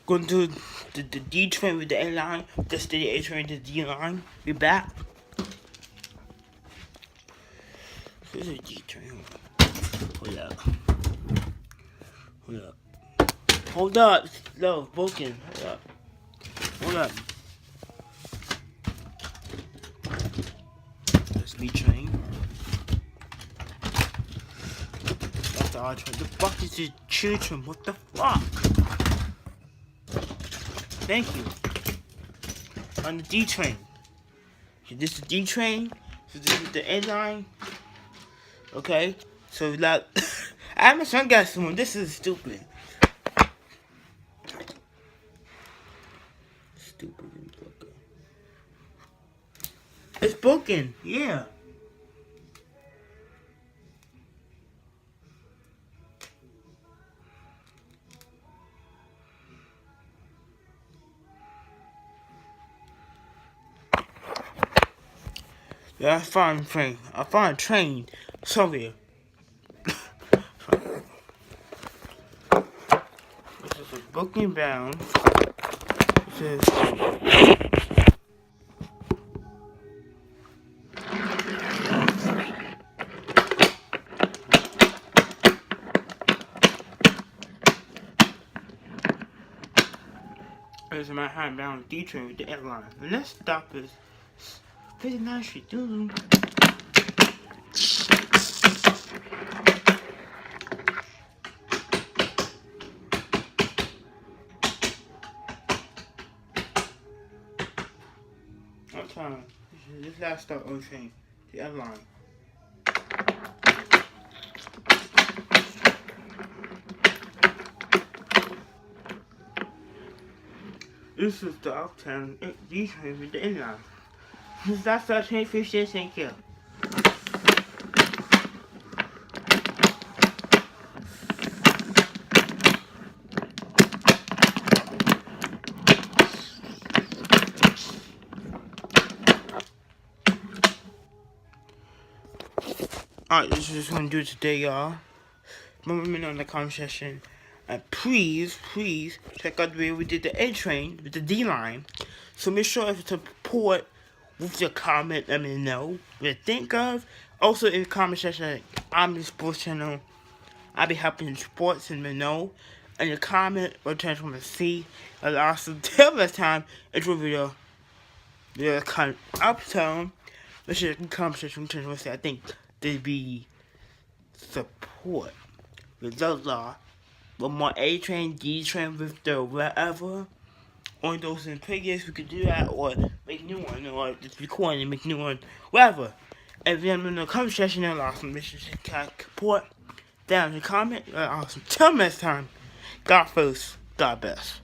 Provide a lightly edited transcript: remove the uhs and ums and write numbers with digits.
Going to the D train with the A line, just the A train to the D line. Be back. Here's a D train. Hold up. Hold up. Hold up. No, broken. Hold up. Hold up. That's B train. That's the R train. The fuck is this children? What the fuck? Thank you. On the D train. So this is the D train. So this is the A line. Okay. So like, I have my sunglasses on. This is stupid. Stupid. It's broken. Yeah. Yeah, I found a train. I found a train somewhere. This is a broken bound. This is There's my hand-bound D train with the airline. The next stop is 59th Street. Doo-doo. What time? This last stop on train. The airline. This is the Uptown D train with the inline. That's the train 58, thank you. Alright, this is what I'm gonna do today, y'all. Remember me on the comment section. And please check out the way we did the A train with the D line. So make sure if it's a support with your comment, let me know what you think of. Also in the comment section, I'm the sports channel. I'll be helping in sports and let me know. And your comment what you want to see. And also till this time, it's a video. The kind of uptown. Make sure you can comment section to say I think there'd be support. Results are one more A train, D train with the whatever. On those in previous, we could do that or make new one or just record and make new one, whatever. And then in the comment section, awesome. Make sure you support down in the comment. Awesome. Till next time, God first, God best.